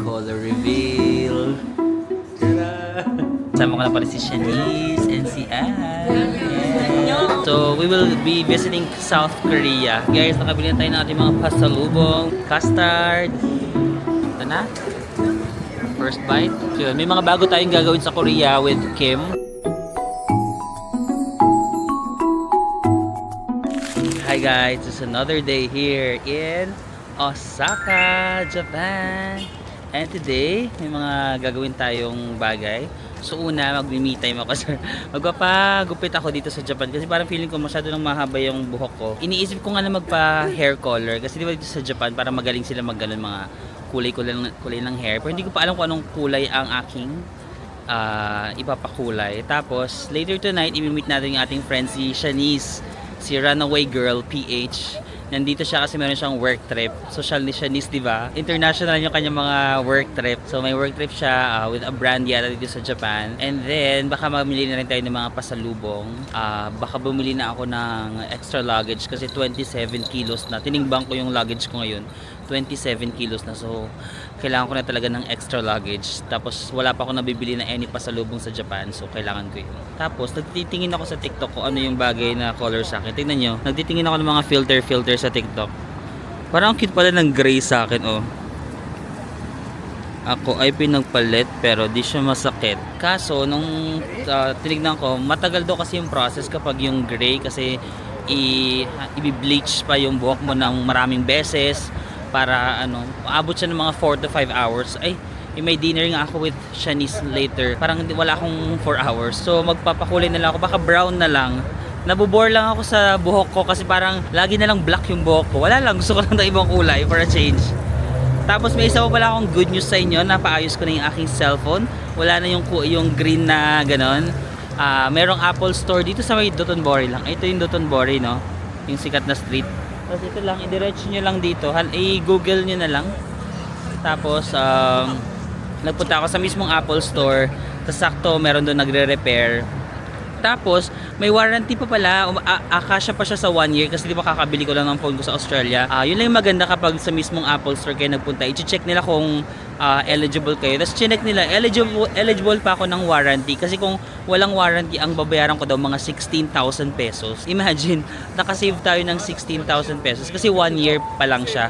color reveal. Sama ko na pala si Shanice and si Anne. Yeah. So, we will be visiting South Korea. Guys, nakabili na tayo ng ating mga pasalubong. Custard. Ito na. First bite. So, may mga bago tayong gagawin sa Korea with Kim. Hi guys, it's another day here in Osaka, Japan. And today, may mga gagawin tayong bagay. So una, mag-me time ako sir. Magpapagupit ako dito sa Japan kasi parang feeling ko masyado nang mahaba yung buhok ko. Iniisip ko nga na magpa-hair color kasi di ba dito sa Japan parang magaling sila mag-ganon mga kulay ng hair. Pero hindi ko pa alam kung anong kulay ang aking ipapakulay. Tapos, later tonight, i-meet natin yung ating friend si Shanice. Si Runaway Girl PH. Nandito siya kasi meron siyang work trip. Social ni Shanice, di ba? International yung kanyang mga work trip. So may work trip siya with a brand yata dito sa Japan. And then baka mamili na rin tayo ng mga pasalubong. Baka bumili na ako ng extra luggage kasi 27 kilos na. Tinimbang ko yung luggage ko ngayon. 27 kilos na. So kailangan ko na talaga ng extra luggage. Tapos wala pa ako nabibili na any pasalubong sa Japan. So kailangan ko yun. Tapos nagtitingin ako sa TikTok kung ano yung bagay na color sa akin. Tingnan nyo. Nagtitingin ako ng mga filter sa TikTok. Parang cute pala ng gray sa akin, oh. Ako ay pinagpalit pero di siya masakit. Kaso nung tinignan ko, matagal daw kasi yung process kapag yung gray kasi i-bleach pa yung buhok mo ng maraming beses para ano, aabot siya ng mga 4 to 5 hours. Ay, may dinner nga ako with Shanice later. Parang wala akong 4 hours. So magpapakulay na lang ako, baka brown na lang. Nabobore lang ako sa buhok ko kasi parang lagi na lang black yung buhok ko. Wala lang, gusto ko lang ng ibang kulay for a change. Tapos may isa pa pala akong good news sa inyo. Napaayos ko na yung aking cellphone. Wala na yung green na ganon. Merong Apple Store dito sa may Dotonbori lang. Ito yung Dotonbori, no? Yung sikat na street. Tapos ito lang, i-diretso nyo lang dito. I-google nyo na lang. Tapos nagpunta ako sa mismong Apple Store. Tapos sakto meron doon nagre-repair. Tapos, may warranty pa pala. Akasya pa siya sa 1 year kasi di ba kakabili ko lang ng phone ko sa Australia. Yun lang yung maganda kapag sa mismong Apple Store kayo nagpunta. I-check nila kung eligible kayo. Tapos chinek nila, eligible pa ako ng warranty. Kasi kung walang warranty, ang babayaran ko daw mga 16,000 pesos. Imagine, nakasave tayo ng 16,000 pesos kasi 1 year pa lang siya.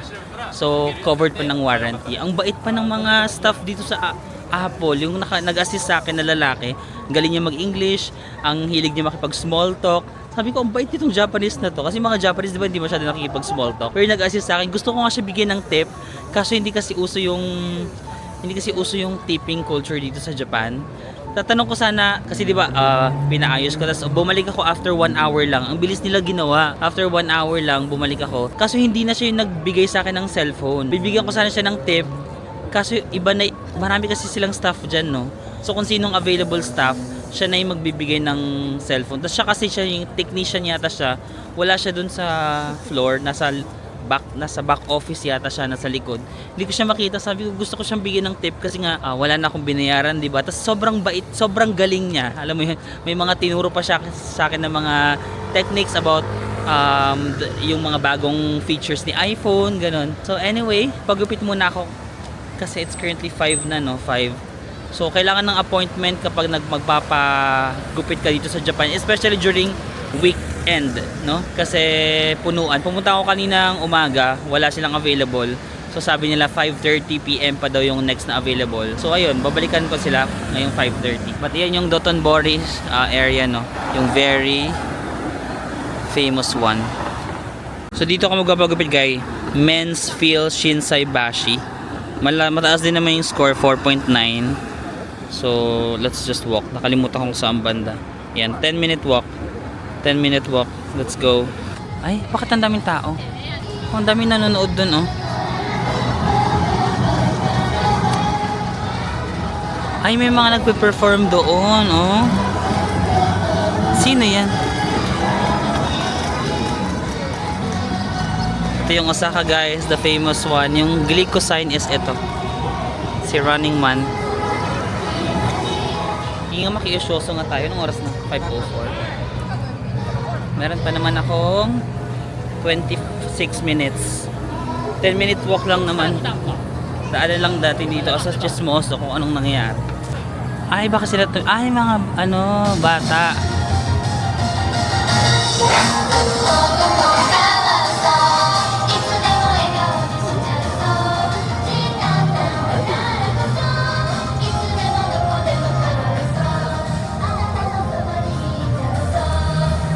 So, covered pa ng warranty. Ang bait pa ng mga staff dito sa Apple, yung nag-assist sa akin na lalaki, galing niya mag-English, ang hilig niya makipag-small talk. Sabi ko, ang bait nitong Japanese na to. Kasi mga Japanese, di ba, hindi masyado nakikipag-small talk. Pero nag-assist sa akin, gusto ko nga siya bigyan ng tip. Kaso hindi kasi uso yung tipping culture dito sa Japan. Tatanong ko sana, kasi di ba, pinaayos ko. Tapos bumalik ako after 1 hour lang. Ang bilis nila ginawa. After 1 hour lang, bumalik ako. Kaso hindi na siya yung nagbigay sa akin ng cellphone. Bibigyan ko sana siya ng tip. Kaso iba na, marami kasi silang staff dyan, no? So kung sinong available staff, siya na yung magbibigay ng cellphone. Tapos siya kasi yung technician yata siya. Wala siya dun sa floor, nasa back office yata siya, nasa likod. Hindi ko siya makita. Sabi ko, gusto ko siyang bigyan ng tip kasi nga wala na akong binayaran, di ba? Tapos sobrang bait, sobrang galing niya. Alam mo yun, may mga tinuro pa siya sa akin ng mga techniques about yung mga bagong features ni iPhone, ganun. So anyway, pagupit muna ako kasi it's currently 5 na, no? 5. So kailangan ng appointment kapag magpapagupit ka dito sa Japan, especially during weekend, no? Kasi punuan. Pumunta ako kaninang umaga, wala silang available. So sabi nila 5:30 PM pa daw yung next na available. So ayun, babalikan ko sila ngayong 5:30. But yan yung Dotonbori area, no? Yung very famous one. So dito ako magpapagupit, guys. Men's Feel Shinsai Bashi. Mataas din naman yung score, 4.9. So let's just walk. Nakalimutan ko saan banda. Yan, 10-minute walk. 10-minute walk. Let's go. Ay, bakit ang daming tao? Ang daming nanonood dun, oh. Ay, may mga nagpe-perform doon, oh. Sino yan? Ito yung Osaka, guys, the famous one. Yung Glico sign is ito. Si Running Man. Hindi nga makiusyoso nga tayo. Nung oras na? 5:04. Meron pa naman akong 26 minutes. 10-minute walk lang naman. Daanan lang dati dito sa chismoso kung anong nangyayari. Ay, baka sila to. Ay, mga bata.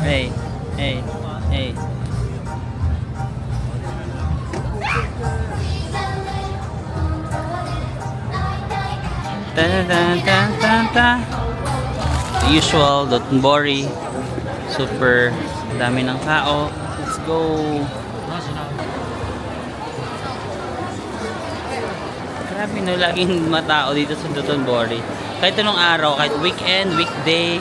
Hey, hey, hey. The usual, Dotonbori. Super dami ng tao. Let's go. Grabe no, laging matao dito sa Dotonbori. Kahit anong araw, kahit weekend, weekday,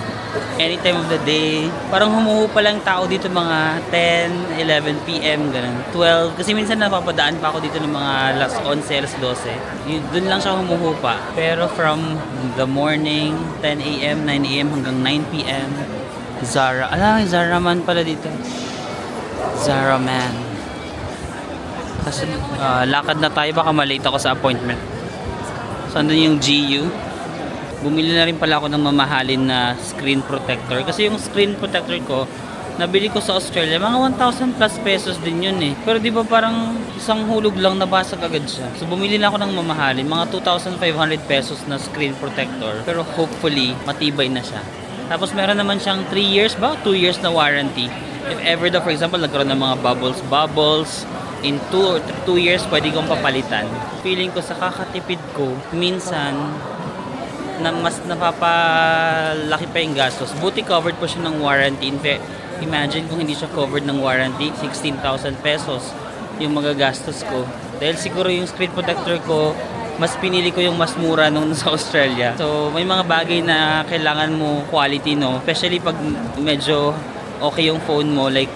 any time of the day. Parang humuhupa lang tao dito mga 10, 11 p.m. ganun. 12. Kasi minsan napapadaan pa ako dito ng mga alas 11, alas 12. Doon lang siya humuhupa. Pero from the morning, 10 a.m., 9 a.m. hanggang 9 p.m. Zara. Zara man pala dito. Zara man. Kasi lakad na tayo. Baka malate ako sa appointment. So, andun yung GU. Bumili na rin pala ako ng mamahalin na screen protector. Kasi yung screen protector ko, nabili ko sa Australia, mga 1,000 plus pesos din yun eh. Pero di ba parang isang hulog lang nabasag agad siya. So bumili na ako ng mamahalin, mga 2,500 pesos na screen protector. Pero hopefully, matibay na siya. Tapos meron naman siyang 3 years ba? 2 years na warranty. If ever for example, nagkaroon ng mga bubbles, in 2 or 2 years, pwede kong papalitan. Feeling ko sa kakatipid ko, minsan, na mas napapalaki pa yung gastos. Buti covered po siya ng warranty. In fact, imagine kung hindi siya covered ng warranty, 16,000 pesos yung magagastos ko. Dahil siguro yung screen protector ko, mas pinili ko yung mas mura nung sa Australia. So, may mga bagay na kailangan mo quality, no? Especially pag medyo okay yung phone mo, like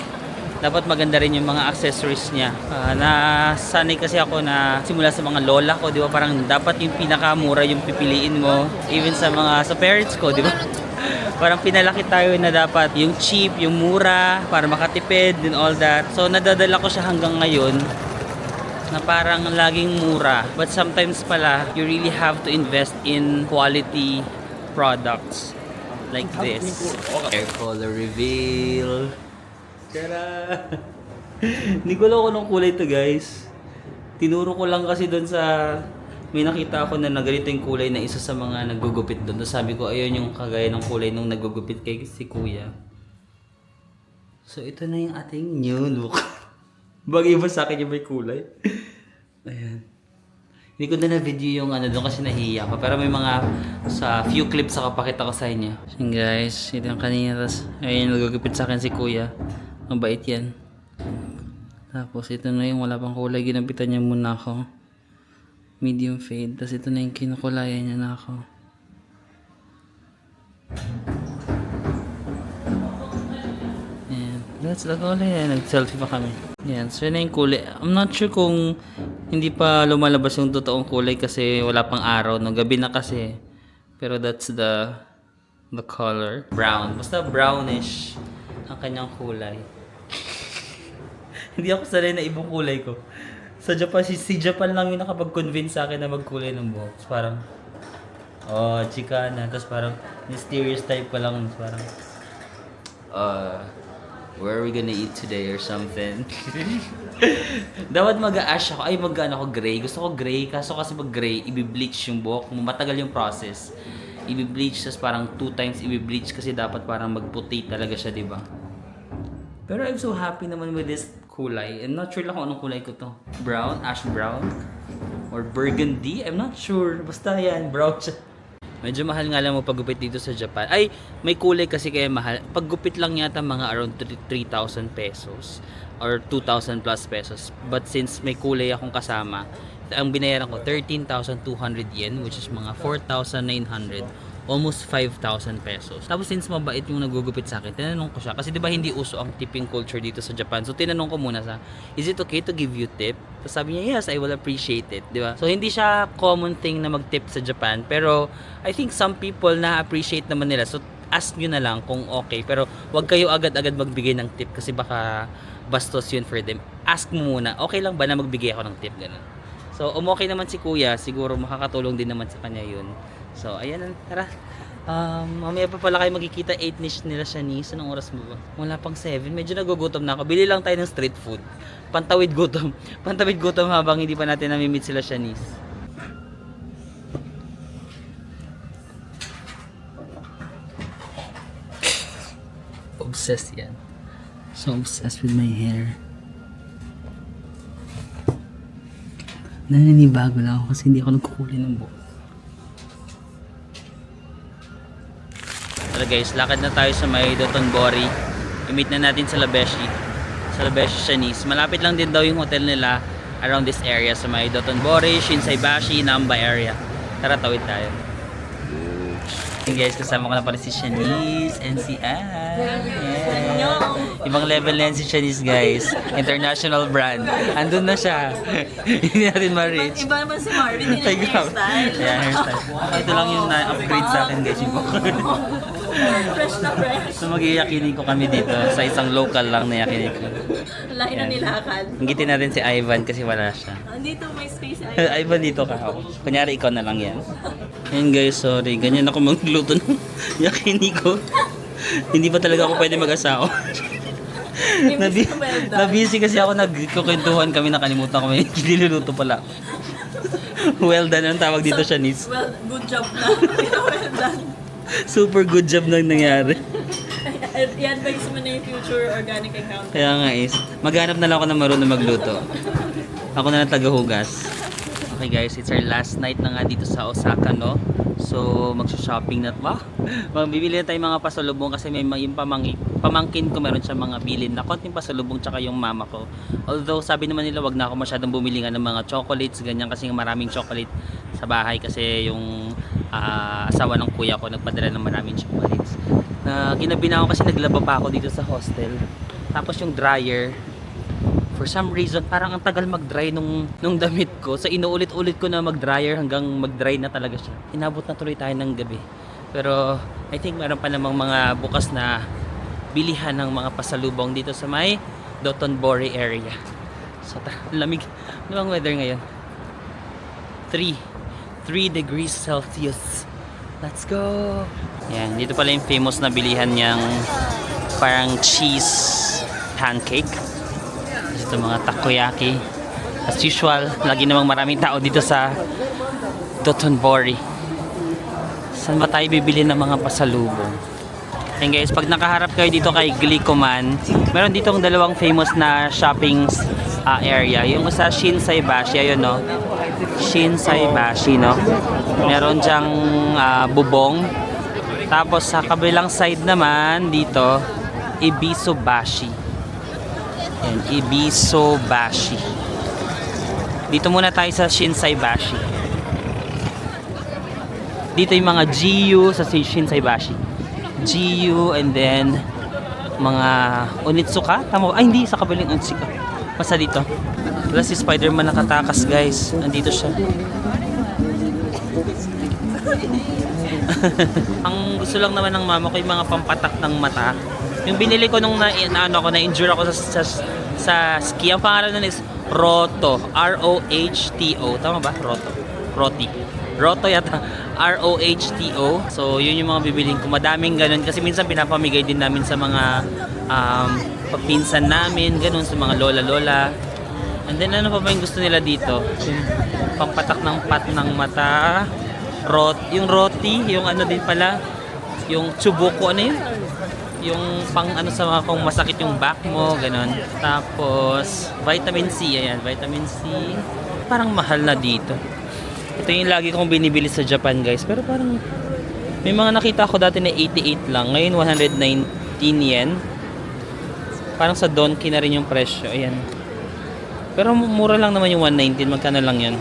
dapat maganda rin yung mga accessories niya. Nasanay kasi ako na simula sa mga lola ko, di ba? Parang dapat yung pinakamura yung pipiliin mo. Even sa parents ko, di ba? Parang pinalaki tayo na dapat yung cheap, yung mura, para makatipid and all that. So nadadala ko siya hanggang ngayon na parang laging mura. But sometimes pala, you really have to invest in quality products like this. Hair color reveal. Tara! Hindi ko alam kung anong kulay to, guys. Tinuro ko lang kasi doon sa may nakita ako na ganito yung kulay na isa sa mga naggugupit doon. Tapos sabi ko, ayun yung kagaya ng kulay nung naggugupit kay si Kuya. So ito na yung ating new look. Bagay ba sa akin yung may kulay? Ayan. Hindi ko na video yung doon kasi nahihiya pa. Pero may mga sa few clips ako pakita ko sa inyo. So guys, ito yung kanina. Tapos ayun, naggugupit sa akin si Kuya. Mabait yan. Tapos ito na yung wala pang kulay. Ginapitan niya muna ako. Medium fade. Tapos ito na yung kinukulayan niya na ako. Ayan. That's the kulay. Nag-selfie pa kami. Ayan. So yun na yung kulay. I'm not sure kung hindi pa lumalabas yung totoong kulay kasi wala pang araw. No? Gabi na kasi. Pero that's the color. Brown. Basta brownish ang kanyang kulay. Hindi ako sanay na ibang kulay ko. Sa Japan, si Japan lang yung nakapag-convince sa akin na magkulay ng buhok. Parang, chikana. Tapos parang, mysterious type pa lang. Parang, where are we gonna eat today or something? Dapat mag-a-ash ako. Ay, ako gray. Gusto ko gray. Kaso kasi pag gray, i-bleach yung buhok. Matagal yung process. I-bleach, tapos parang 2 times i-bleach kasi dapat parang magputi talaga siya, diba? Pero I'm so happy naman with this kulay. I'm not sure lang kung anong kulay ko to. Brown? Ash brown? Or burgundy? I'm not sure. Basta yan, brown siya. Medyo mahal nga lang mo paggupit dito sa Japan. Ay, may kulay kasi kaya mahal. Paggupit lang yata mga around 3,000 pesos. Or 2,000 plus pesos. But since may kulay akong kasama, ang binayaran ko 13,200 yen, which is mga 4,900. Almost 5,000 pesos. Tapos since mabait yung nagugupit sa akin, tinanong ko siya. Kasi di ba hindi uso ang tipping culture dito sa Japan. So tinanong ko muna is it okay to give you tip? Tapos sabi niya, yes, I will appreciate it. Di ba? So hindi siya common thing na mag-tip sa Japan. Pero I think some people na-appreciate naman nila. So ask nyo na lang kung okay. Pero wag kayo agad-agad magbigay ng tip kasi baka bastos yun for them. Ask mo muna, okay lang ba na magbigay ako ng tip? Ganun. So, umokay naman si kuya. Siguro makakatulong din naman sa kanya yun. So, ayan. Tara. Mamaya pa pala kayo magkikita 8 nila Shanice. Anong oras mo ba? Wala pang 7. Medyo nagugutom na ako. Bili lang tayo ng street food. Pantawid gutom. Pantawid gutom habang hindi pa natin namimit sila Shanice. Obsessed yan. So obsessed with my hair. Naninibago lang ako kasi hindi ako nagkukulay ng buhok. Tara guys, lakad na tayo sa may Dotonbori. I-meet na natin sa Labeshi. Sa Labeshi Shanice. Malapit lang din daw yung hotel nila around this area sa may Dotonbori, Shinsaibashi, Namba area. Tara, tawid tayo. Hey guys, kasama ko na pala si Shanice and si Ann. Yeah. Ibang level na yan si Shanice guys. International brand. Andun na siya. Hindi natin ma-reach. Iba naman si Marvin, yun yung hairstyle. Yeah, hairstyle. Ito lang yung na-upgrade sa akin guys. Yung Fresh na fresh. so mag-iyakinig ko kami dito sa isang local lang na yakinig ko. Lahi na nilakad. Ngitin natin si Ivan kasi wala siya. Dito may space. Ivan dito ka ako. Kunyari ikaw na lang yan. Ayun guys, sorry. Ganyan ako magluto ng yakinig ko. Hindi pa talaga ako pwede mag-asawa. Nabisi kasi ako, nagkukwentuhan kami, nakalimutan kami. Niluluto pala. Well done ang tawag dito, Shanice. Well, good job na. Well done. Super good job nang nangyari. I-advise mo na yung future organic account. Kaya nga is, maghanap na lang ako ng marunong magluto. Ako na lang tagahugas. Okay guys, it's our last night na nga dito sa Osaka, no? So, magsha-shopping na. Bibili na tayo mga pasalubong kasi may yung pamangkin ko, meron siya mga bilin na konting pasalubong tsaka yung mama ko. Although, sabi naman nila wag na ako masyadong bumili nga ng mga chocolates, ganyan kasi maraming chocolate sa bahay kasi yung asawa ng kuya ko nagpadala ng maraming chocolates. Ginabi na ako kasi naglaba pa ako dito sa hostel. Tapos yung dryer, for some reason, parang ang tagal mag-dry nung damit ko. So, inuulit-ulit ko na mag-dryer hanggang mag-dry na talaga siya. Inabot na tuloy tayo ng gabi. Pero, I think meron pa namang mga bukas na bilihan ng mga pasalubong dito sa may Dotonbori area. So, lamig. Ano ang weather ngayon? 3 degrees Celsius. Let's go! Yan, dito pala yung famous na bilihan niyang parang cheese pancake. Ito mga takoyaki. As usual, lagi namang maraming tao dito sa Dotonbori. Saan ba tayo bibili ng mga pasalubong? And guys, pag nakaharap kayo dito kay Glicoman, meron ditong dalawang famous na shopping area. Yung sa Shinsaibashi, ayun no? Shinsaibashi, no? Meron dyang bubong. Tapos sa kabilang side naman, dito, Ibisobashi. Yan, Ibisobashi. Dito muna tayo sa Shinsaibashi. Dito yung mga GU sa Shinsaibashi. GU and then mga Onitsuka. Tama ba? Ay, hindi. Sa kabilang Onitsuka. Basta dito. Wala si Spider-Man nakatakas, guys. Andito siya. Ang gusto lang naman ng mama ko yung mga pampatak ng mata. Yung binili ko nung na-injure ako sa ski. Ang pangalan nun is Roto. R-O-H-T-O. Tama ba? Roto. Roti. Roto yata. R-O-H-T-O. So, yun yung mga bibiling ko. Madaming ganun. Kasi minsan pinapamigay din namin sa mga pagpinsan namin. Ganun sa mga lola-lola. And then, ano pa ba yung gusto nila dito? Yung pampatak ng pat ng mata. Yung roti. Yung ano din pala. Yung tsubuko. Ano yun? Yung pang ano sa mga kung masakit yung back mo. Ganun. Tapos, vitamin C. Ayan, vitamin C. Parang mahal na dito. Ito yung lagi kong binibili sa Japan, guys. Pero parang may mga nakita ko dati na 88 lang. Ngayon 119 yen. Parang sa Donki na rin yung presyo. Ayan. Pero mura lang naman yung 119. Magkano lang yun?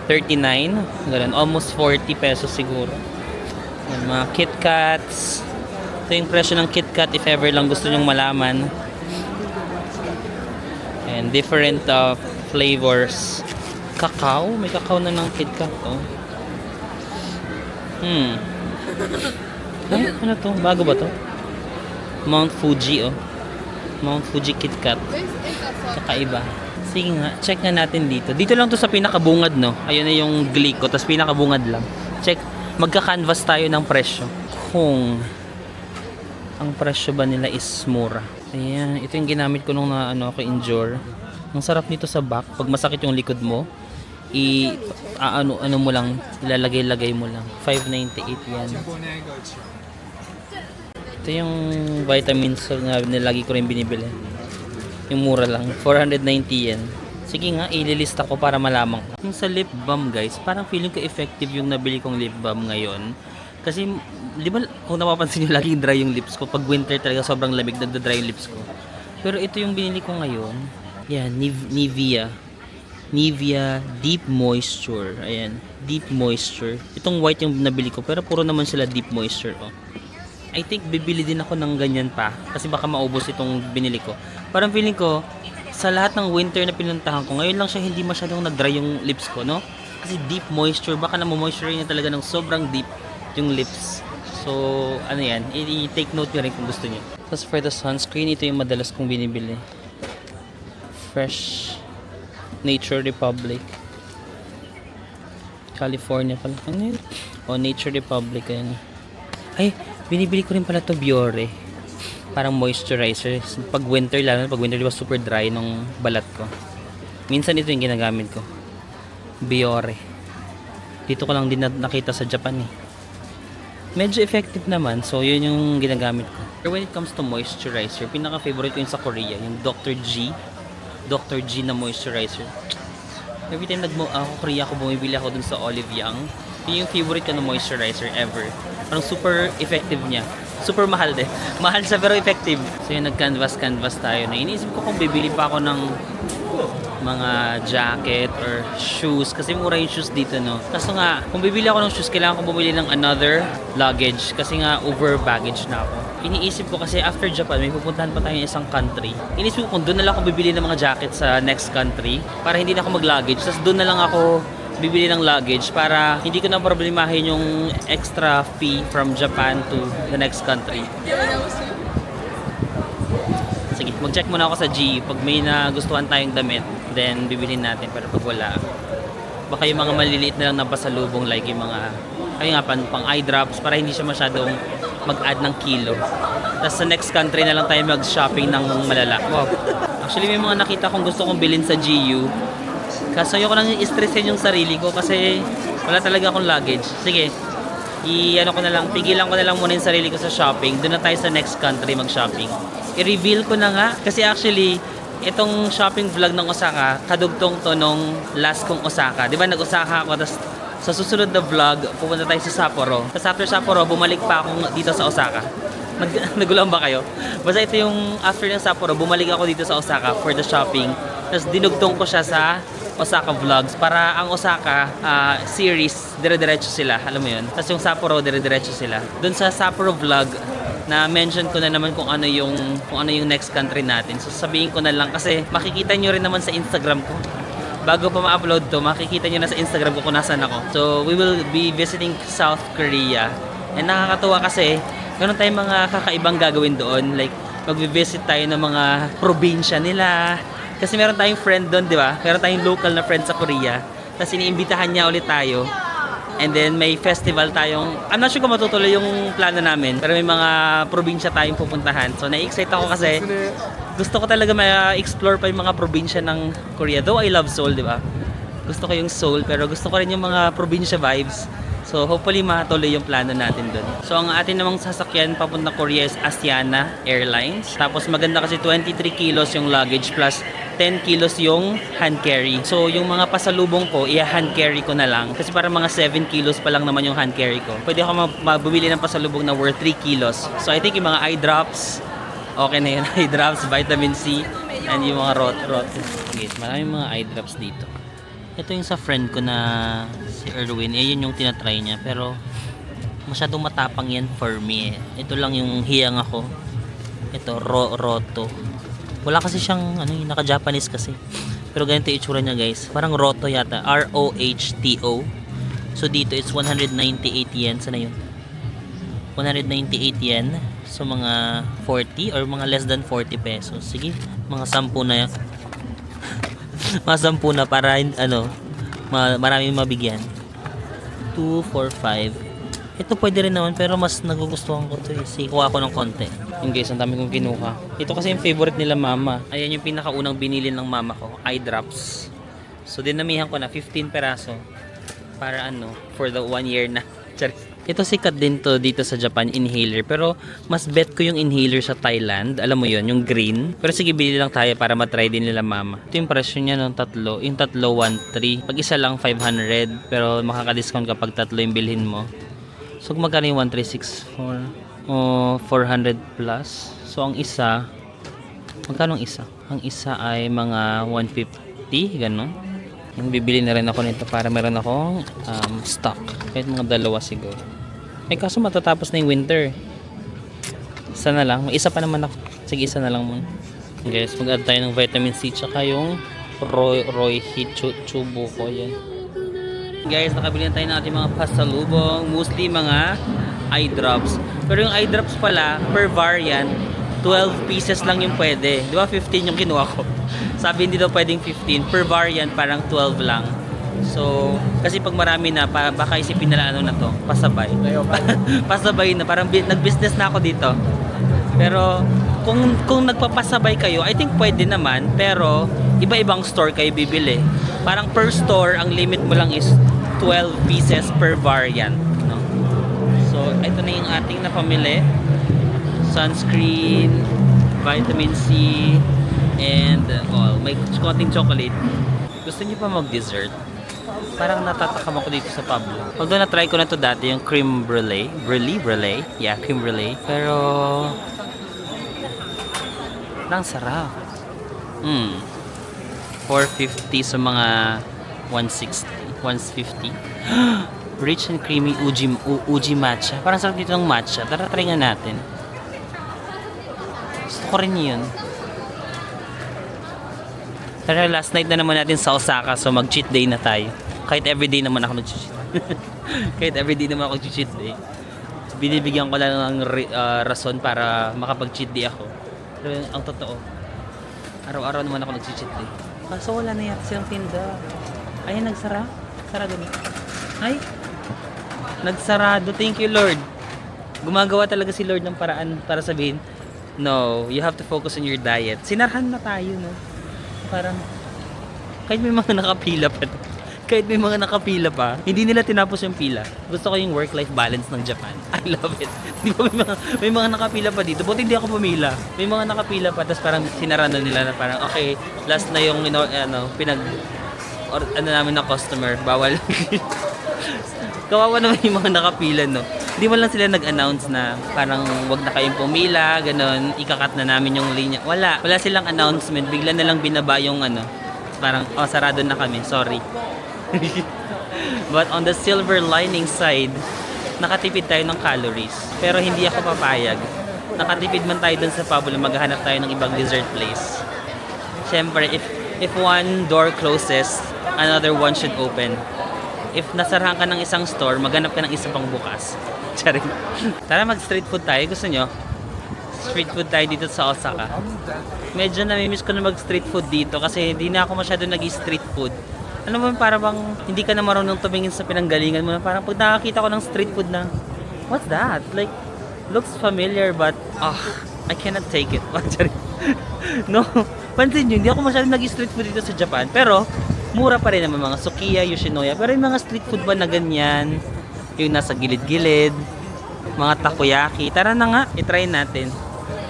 39. Ganun. Almost 40 pesos siguro. Ayan, mga KitKats. Ito yung presyo ng KitKat if ever lang gusto nyong malaman. And different flavors. Kakao? May kakao na ng KitKat, oh. Ay, ano to? Bago ba to? Mount Fuji, oh. Mount Fuji KitKat. Kakaiba. Sige nga, check nga natin dito. Dito lang to sa pinakabungad, no? Ayun na yung Glico, tapos pinakabungad lang. Check, magka-canvas tayo ng presyo. Kung ang presyo ba nila is mura. Ayan, ito yung ginamit ko nung ako injure. Ang sarap nito sa back. Pag masakit yung likod mo, ano mo lang, ilalagay-lagay mo lang. 598 yan. Ito yung vitamins na lagi ko rin binibili. Yung mura lang, 490 yen. Sige nga, ililista ko para malaman ko. Yung sa lip balm guys, parang feeling ko effective yung nabili kong lip balm ngayon. Kasi, di ba, kung napapansin nyo, laging dry yung lips ko. Pag winter talaga, sobrang lamig, nagda-dry yung lips ko. Pero ito yung binili ko ngayon. Yan, Nivea Deep Moisture. Ayan, Deep Moisture. Itong white yung nabili ko, pero puro naman sila Deep Moisture. Oh. I think bibili din ako ng ganyan pa kasi baka maubos itong binili ko. Parang feeling ko sa lahat ng winter na pinuntahan ko, ngayon lang siya hindi masyadong nag-dry yung lips ko, no? Kasi deep moisture, baka na-moisture niya talaga ng sobrang deep yung lips. So, ano yan, i-take note nyo rin kung gusto nyo. Tapos for the sunscreen, ito yung madalas kong binibili. Fresh Nature Republic. California pala. Ano yun? Oh, Nature Republic. Ayan. Ay, binibili ko rin pala to Biore. Parang moisturizer. Pag winter, lalo pag winter, diba super dry nung balat ko. Minsan ito yung ginagamit ko. Biore. Dito ko lang din nakita sa Japan eh. Medyo effective naman. So, yun yung ginagamit ko. Pero when it comes to moisturizer, pinaka-favorite ko yung sa Korea. Yung Dr. G. Dr. G na moisturizer. Every time ako Korea ako, bumibili ako dun sa Olive Young. Yun yung favorite ko na moisturizer ever. Parang super effective niya. Super mahal din. Mahal siya pero effective. So yun, nag-canvas tayo na. Iniisip ko kung bibili pa ako ng mga jacket or shoes. Kasi mura yung shoes dito, no? Kaso nga, kung bibili ako ng shoes, kailangan ko bumili ng another luggage. Kasi nga, over baggage na ako. Iniisip ko kasi after Japan, may pupuntahan pa tayo ng isang country. Iniisip ko kung doon na lang ako bibili ng mga jacket sa next country para hindi na ako mag-luggage. Tapos doon na lang ako bibili ng luggage para hindi ko na problemahin yung extra fee from Japan to the next country. Sige, mag-check muna ako sa G. Pag may nagustuhan tayong damit, then bibilhin natin. Pero pag wala, baka yung mga maliliit na lang na pasalubong like yung mga, ayun nga, pang eye drops para hindi siya masyadong mag-add ng kilo. Tapos sa next country na lang tayo mag-shopping ng malala. Wow. Actually, may mga nakita kong gusto kong bilhin sa GU. Kaso ayoko nang i-stressin yung sarili ko kasi wala talaga akong luggage. Sige, pigilan ko na lang muna yung sarili ko sa shopping. Doon na tayo sa next country mag-shopping. I-reveal ko na nga kasi actually, itong shopping vlog ng Osaka, kadugtong to nung last kong Osaka. Di ba nag-Osaka ako, tapos sa susunod na vlog, pupunta tayo sa Sapporo. Tapos after Sapporo, bumalik pa ako dito sa Osaka. Nagulang ba kayo? Basta ito yung after ng Sapporo, bumalik ako dito sa Osaka for the shopping. Tapos dinugtong ko siya sa Osaka vlogs para ang Osaka series, dire-diretso sila. Alam mo yun? Tapos yung Sapporo, dire-diretso sila. Doon sa Sapporo vlog, na mention ko na naman kung ano yung next country natin. So sabihin ko na lang kasi makikita nyo rin naman sa Instagram ko. Bago pa ma-upload to, makikita nyo na sa Instagram ko kung nasaan ako. So we will be visiting South Korea. And nakakatuwa kasi meron tayong mga kakaibang gagawin doon. Like magvi-visit tayo ng mga probinsya nila. Kasi meron tayong friend doon, di ba? Meron tayong local na friend sa Korea. Tapos iniimbitahan niya ulit tayo. And then may festival tayong, I'm not sure kung matutuloy yung plano namin, pero may mga probinsya tayong pupuntahan. So na-excite ako kasi gusto ko talaga ma-explore pa yung mga probinsya ng Korea. Though I love Seoul, di ba? Gusto ko yung Seoul, pero gusto ko rin yung mga probinsya vibes. So hopefully matuloy yung plano natin dun. So ang atin namang sasakyan papunta Korea is Asiana Airlines. Tapos maganda kasi 23 kilos yung luggage plus 10 kilos yung hand carry. So yung mga pasalubong ko, i-hand carry ko na lang. Kasi parang mga 7 kilos pa lang naman yung hand carry ko. Pwede ako mabumili ng pasalubong na worth 3 kilos. So I think yung mga eye drops, okay na yun. Eye drops, vitamin C, and yung mga rot. Okay, maraming mga eye drops dito. Ito yung sa friend ko na si Erwin. Yun yung tinatry niya. Pero masyadong matapang yan for me. Ito lang yung hiyang ako. Ito, Roto. Wala kasi siyang, naka-Japanese kasi. Pero ganito yung itsura niya guys. Parang Roto yata. R-O-H-T-O. So dito it's 198 yen. Sana yun? 198 yen. So mga 40 or mga less than 40 pesos. Sige, mga 10 na yan. Mga 10 na para, maraming mabigyan. 2, 4, 5. Ito pwede rin naman, pero mas nagugustuhan ko ito. Kuha ko ng konti. Yung guys, ang dami kong kinuha. Ito kasi yung favorite nila mama. Ayan yung pinakaunang binili ng mama ko. Eye drops. So, dinamihan ko na 15 peraso. Para for the 1 year na. Charis. Ito sikat din to dito sa Japan, inhaler. Pero mas bet ko yung inhaler sa Thailand. Alam mo yon, yung green. Pero sige, bili lang tayo para matry din nila mama. Ito yung presyo niya ng tatlo. Yung tatlo, 1,300. Pag isa lang, 500. Pero makaka-discount kapag tatlo yung bilhin mo. So, magkano yung 1,364? 400 plus. So, ang isa, magkano ang isa? Ang isa ay mga 150, gano'n. Yung bibili na rin ako nito para meron akong stock. Kahit mga dalawa siguro. Kaso matatapos na yung winter. Isa na lang. May isa pa naman ako. Sige, isa na lang muna. Guys, mag-add tayo ng vitamin C tsaka yung Roy Hit Chubo ko. Yan. Guys, nakabili na tayo ng ating mga pasalubong. Mostly mga eye drops. Pero yung eye drops pala, per variant, 12 pieces lang yung pwede. Di ba 15 yung kinuha ko? Sabi hindi daw pwedeng 15. Per variant, parang 12 lang. So, kasi pag marami na, baka isipin nila na to, pasabay. Pasabay na, parang nag-business na ako dito. Pero, kung nagpapasabay kayo, I think pwede naman, pero iba-ibang store kayo bibili. Parang per store, ang limit mo lang is 12 pieces per variant. No? So, ito na yung ating napamili. Sunscreen, vitamin C, and may konting chocolate. Gusto niyo pa mag-dessert? Parang natatakam ako dito sa Pablo. Although na-try ko na to dati, yung cream brulee. Brulee? Yeah, cream brulee. Pero, ang sarap. 450 sa mga 160, 150. Rich and creamy uji matcha. Parang sarap dito ng matcha. Tara, try nga natin. Gusto ko rin yun. Pero last night na naman natin sa Osaka, so mag-cheat day na tayo. Kahit everyday naman ako nag-cheat. Kahit everyday naman ako nag-cheat day. Binibigyan ko lang ng rason para makapag-cheat day ako. Pero ang totoo, araw-araw naman ako nag-cheat day. Kaso wala na yata silang tinda. Ayan, nagsara. Sarado na. Ay! Nagsarado. Thank you, Lord. Gumagawa talaga si Lord ng paraan para sabihin, no, you have to focus on your diet. Sinarhan na tayo, no? Parang, kahit may mga nakapila pa, hindi nila tinapos yung pila. Gusto ko yung work-life balance ng Japan. I love it. Di ba may mga nakapila pa dito? Buti hindi ako pumila. May mga nakapila pa, tapos parang sinara na nila na parang, okay, last na yung, namin na customer. Bawal. Kawawa naman yung mga nakapila, no? Hindi man lang sila nag-announce na parang wag na kayong pumila, ganun, ikakat na namin yung linya. Wala silang announcement. Bigla na lang binaba yung parang, sarado na kami, sorry. But on the silver lining side, nakatipid tayo ng calories. Pero hindi ako papayag. Nakatipid man tayo dun sa Pablo, maghahanap tayo ng ibang dessert place. Siyempre, if one door closes, another one should open. If nasarahan ka ng isang store, maghanap ka ng isa pang bukas. Charing. Tara, mag-street food tayo. Gusto nyo? Street food tayo dito sa Osaka. Medyo namimiss ko na mag-street food dito kasi hindi na ako masyado nag-street food. Ano ba, para bang hindi ka na marunong tumingin sa pinanggalingan mo na parang pag nakakita ko ng street food na, what's that? Like, looks familiar but, I cannot take it. No, pansin nyo, hindi ako masyado nag-street food dito sa Japan. Pero, mura pa rin naman mga Sukiya, Yoshinoya. Pero yung mga street food ba na ganyan, yung nasa gilid-gilid, mga takoyaki, tara na nga, itry natin.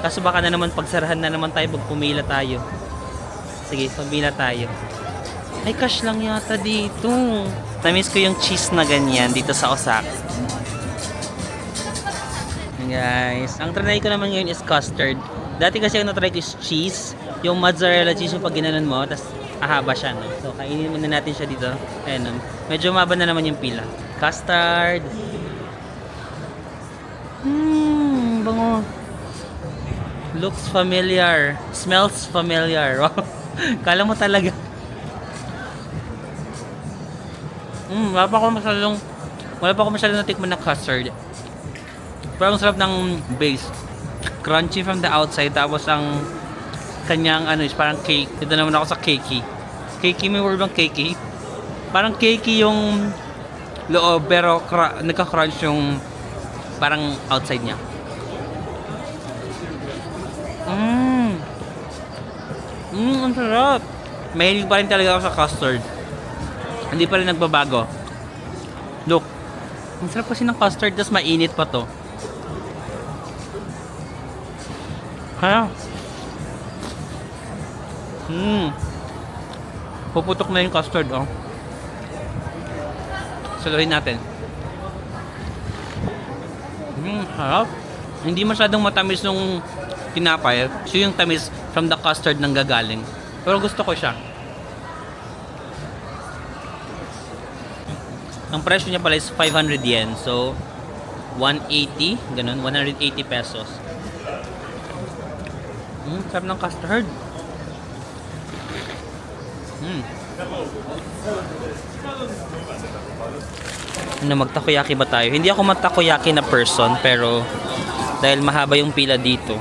Kaso baka na naman pagsarahan na naman tayo pag pumila tayo. Sige, pumila tayo. Ay, cash lang yata dito. Namiss ko yung cheese na ganyan dito sa Osaka. Guys, ang trinay ko naman ngayon is custard. Dati kasi ang natry ko is cheese. Yung mozzarella cheese yung pag ginanon mo, tas ahaba siya, no? So, kainin muna natin siya dito. Ayan, medyo maba na naman yung pila. Custard. Bango. Looks familiar. Smells familiar. Wow. Kala mo talaga. Wala pa ako masyadong natikman na custard. Pero ang sarap ng base. Crunchy from the outside, tapos ang kanyang is parang cake. Dito naman ako sa cakey. Cakey, may word bang cakey? Parang cakey yung loob, pero nagka-crunch yung parang outside niya. Ang sarap. Mahilig pa rin talaga ako sa custard. Hindi pa rin nagbabago. Look, ang sarap kasi ng custard, tas mainit pa to. Ha? Puputok na yung custard, oh. Saluhin natin. Harap. Hindi masyadong matamis nung tinapay. So yung tamis from the custard nang gagaling. Pero gusto ko siya. Ang presyo niya pala is 500 yen. So, 180. Ganun. 180 pesos. Sarap ng custard. Magtakoyaki ba tayo? Hindi ako magtakoyaki na person, pero dahil mahaba yung pila dito.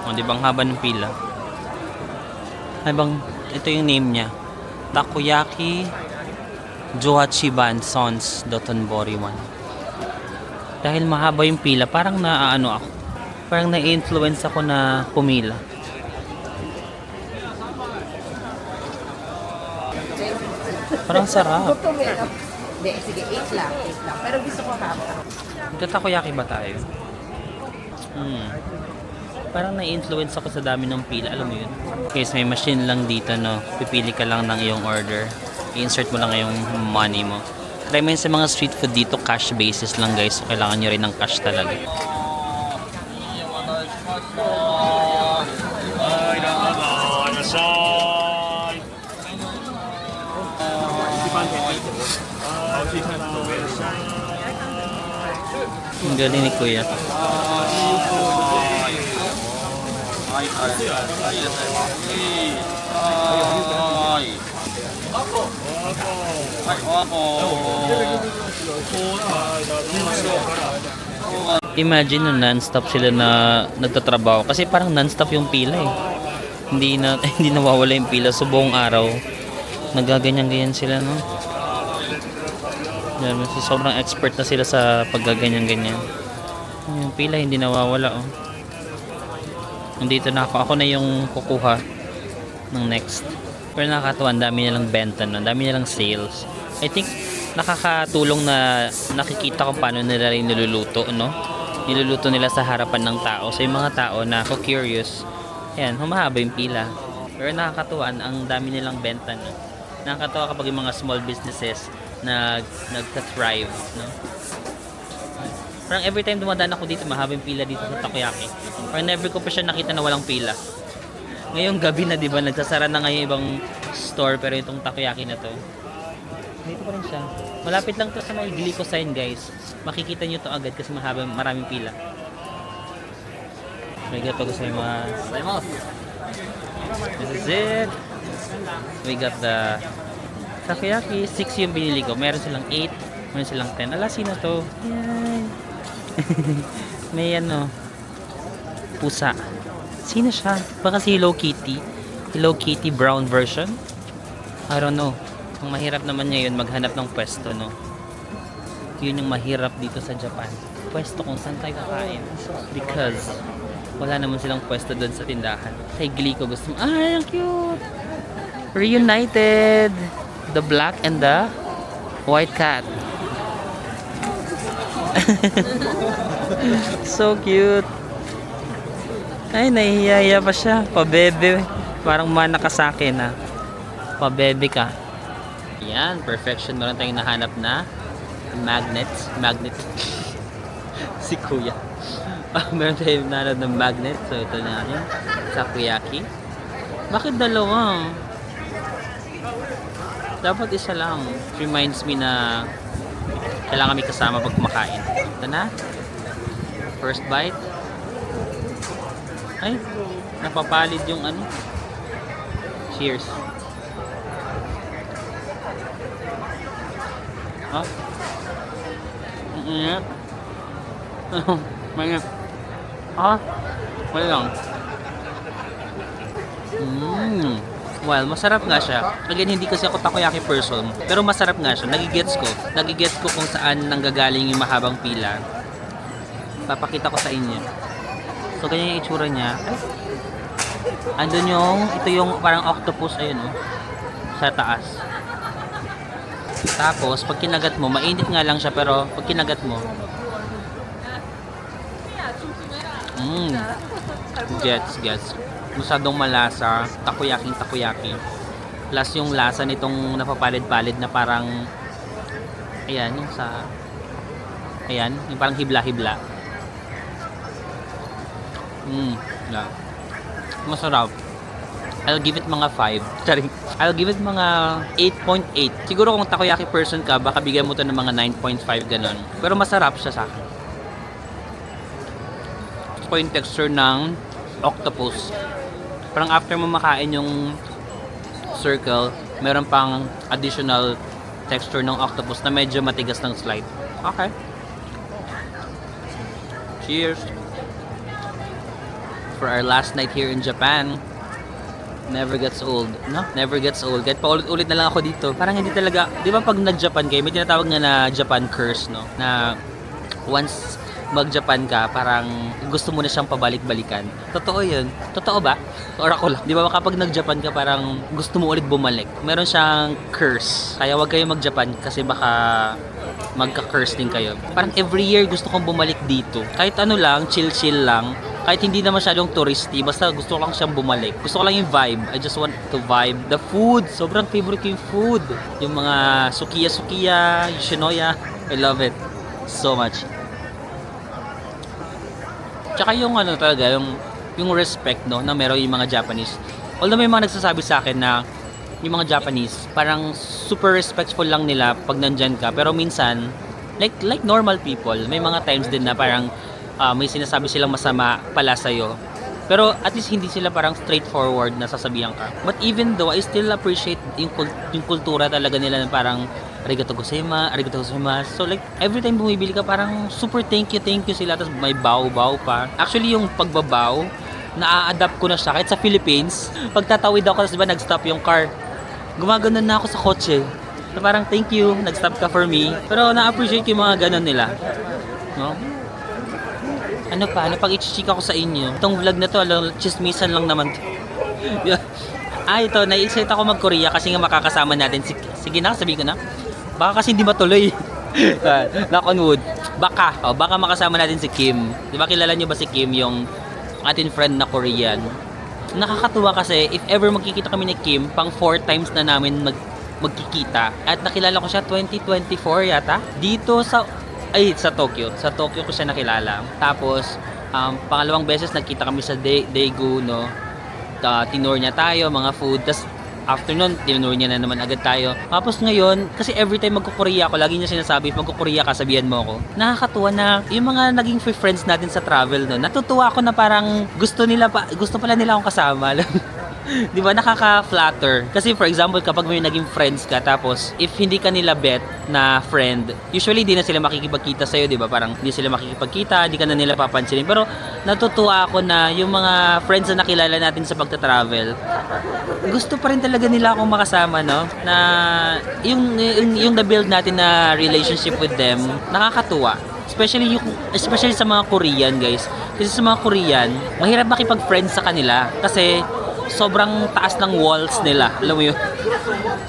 O, di ba ang haba ng pila? Ay bang, ito yung name niya. Takoyaki Johachiban Sons Dotonbori 1. Dahil mahaba yung pila, parang naano ako. Parang na-influence ako na pumila. Parang sarap. Hindi, sige, 8 lang. Pero gusto ko hapa. Takoyaki ba tayo? Parang na-influence ako sa dami ng pila, alam mo yun? Guys, may machine lang dito, no? Pipili ka lang ng iyong order. I-insert mo lang yung money mo. Try mo yun sa mga street food dito, cash basis lang guys. So, kailangan nyo rin ng cash talaga. Ang galing ni Kuya. Imagine no, non-stop sila na nagtatrabaho kasi parang non-stop yung pila eh. Hindi nawawala yung pila so buong araw. Nagaganyan-ganyan sila, no? Yan, sobrang expert na sila sa paggaganyan-ganyan. Yung pila hindi nawawala, oh. Nandito na ako. Ako na yung kukuha ng next. Pero nakakatuwa, ang dami nilang benta, no? Ang dami nilang sales. I think nakakatulong na nakikita kung paano nila rin niluluto, no? Niluluto nila sa harapan ng tao. So yung mga tao na ako curious, ayan, humahaba yung pila. Pero nakakatuwa, ang dami nilang benta, no? Nakakatawa kapag yung mga small businesses nagta-thrive, no? Parang every time dumadaan ako dito, mahaba yung pila dito sa takoyaki. Parang never ko pa siya nakita na walang pila. Ngayong gabi na, di ba, nagsasara na ngayon ibang store, pero itong takoyaki na to, dito pa rin siya. Malapit lang to sa may Glico sign, guys. Makikita nyo to agad kasi maraming pila. May gato ko sa mga... This is it. We got the takoyaki. 6 yung binili ko. Meron silang 8. Meron silang 10. Ala, sino to? Yan. May ano, pusa. Sino siya? Baka si Hello Kitty. Hello Kitty brown version? I don't know. Ang mahirap naman ngayon maghanap ng pwesto, no? Yun yung mahirap dito sa Japan. Pwesto kung saan tayo kakain. Because wala naman silang pwesto doon sa tindahan. Kay Glico gusto mo. Ay, ang cute! Reunited! The black and the white cat. So cute. Ay, nahihiya pa siya. Pabebe. Parang mana ka sa akin, ha. Pabebe ka. Yan, perfection. Meron tayong nahanap na magnet. Si Kuya. Meron tayong nahanap ng magnet. So, ito na yan. Takoyaki. Bakit dalawa? Dapat isa lang. Reminds me na kailangan kami kasama pag kumakain. Ito na. First bite. Ay, napapalid yung ano. Cheers. Ah. Ingat. Maingat. Ah. Wala lang. Well, masarap nga siya. Again, hindi kasi ako takoyaki person. Pero masarap nga siya. Nagigets ko. Nagigets ko kung saan nanggagaling yung mahabang pila. Papakita ko sa inyo. So, ganyan yung itsura niya. Andun ito yung parang octopus, ayun oh. Sa taas. Tapos, pag kinagat mo, mainit nga lang siya, pero pag kinagat mo, gets. Masyadong malasa, takoyaki. Plus yung lasa nitong napapalid-palid na parang, ayan, yung parang hibla-hibla. Yeah. Masarap. I'll give it mga 5. Sorry. I'll give it mga 8.8. Siguro kung takoyaki person ka, baka bigyan mo to ng mga 9.5 ganun. Pero masarap siya sa akin. Gusto ko yung texture ng octopus. Parang after mo makain yung circle, meron pang additional texture ng octopus na medyo matigas ng slight. Okay. Cheers! For our last night here in Japan. Never gets old. No? Never gets old. Kahit paulit-ulit na lang ako dito. Parang hindi talaga, di ba pag nag-Japan kayo, may tinatawag nga na Japan curse, no? Na once mag-Japan ka, parang gusto mo na siyang pabalik-balikan. Totoo yun. Totoo ba? Or ako lang. Di ba kapag nag-Japan ka, parang gusto mo ulit bumalik. Meron siyang curse. Kaya wag kayo mag-Japan kasi baka magka-curse din kayo. Parang every year gusto kong bumalik dito. Kahit ano lang, chill-chill lang. Kahit hindi na masyadong touristy, basta gusto ko lang siyang bumalik. Gusto ko lang yung vibe. I just want to vibe. The food, sobrang favorite ko yung food. Yung mga sukiya-sukiya, yoshinoya. I love it so much. Tsaka yung ano talaga, yung respect, no, na meron yung mga Japanese. Although may mga nagsasabi sa akin na yung mga Japanese, parang super respectful lang nila pag nandyan ka. Pero minsan, like normal people, may mga times din na parang may sinasabi silang masama pala sa'yo. Pero at least hindi sila parang straightforward na sasabihan ka. But even though, I still appreciate yung kultura talaga nila na parang arigatou gozaimasu. So like, every time bumibili ka, parang super thank you sila. Tapos may bow pa. Actually, yung pagbabow, na-adapt ko na siya. Kahit sa Philippines, pagtatawid ako, tapos diba nag-stop yung car, gumaganon na ako sa kotse. So parang thank you, nag-stop ka for me. Pero na-appreciate yung mga ganon nila. No? Ano pag i-chika ko sa inyo? Itong vlog na to, chismisan lang naman to. Ito, na-excite ako mag-Korea kasi nga makakasama natin sige na, sabihin ko na. Baka kasi hindi matuloy. Knock on wood. Baka makasama natin si Kim. Di ba kilala nyo ba si Kim, yung ating friend na Korean? Nakakatuwa kasi, if ever magkikita kami ni Kim, pang 4 times na namin magkikita. At nakilala ko siya 2024 yata. Dito sa Tokyo. Sa Tokyo ko siya nakilala. Tapos, pangalawang beses nagkita kami sa Daegu, no? Tinur niya tayo, mga food. Tapos, after nun, tinur niya na naman agad tayo. Tapos ngayon, kasi every time magkukorea ako, lagi niya sinasabi, magkukorea ka, sabihan mo ako. Nakakatuwa na, yung mga naging friends natin sa travel, no? Natutuwa ako na parang gusto pala nila akong kasama. Di ba, nakaka-flatter. Kasi for example, kapag may naging friends ka, tapos if hindi ka nila bet na friend, usually di na sila makikipagkita sa'yo, di ba? Parang hindi sila makikipagkita, di ka na nila papansinin. Pero natutuwa ako na yung mga friends na nakilala natin sa pagta-travel, gusto pa rin talaga nila akong makasama, no? Na yung na-build natin na relationship with them, nakakatuwa. Especially sa mga Korean, guys. Kasi sa mga Korean, mahirap makipag-friends sa kanila kasi sobrang taas ng walls nila. Alam mo yun?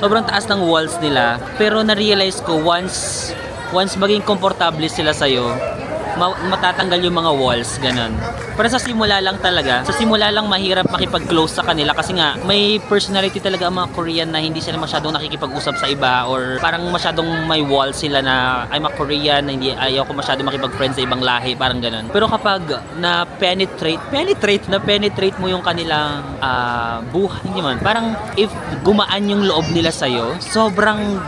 Sobrang taas ng walls nila. Pero na-realize ko, once maging komportable sila sa'yo, matatanggal yung mga walls, ganun. Pero sa simula lang talaga, mahirap makipag-close sa kanila kasi nga, may personality talaga ang mga Korean na hindi sila masyadong nakikipag-usap sa iba or parang masyadong may wall sila na I'm a Korean, na hindi ayaw ko masyadong makipag-friends sa ibang lahi, parang ganun. Pero kapag na-penetrate mo yung kanilang buhay naman, parang if gumaan yung loob nila sa'yo, sobrang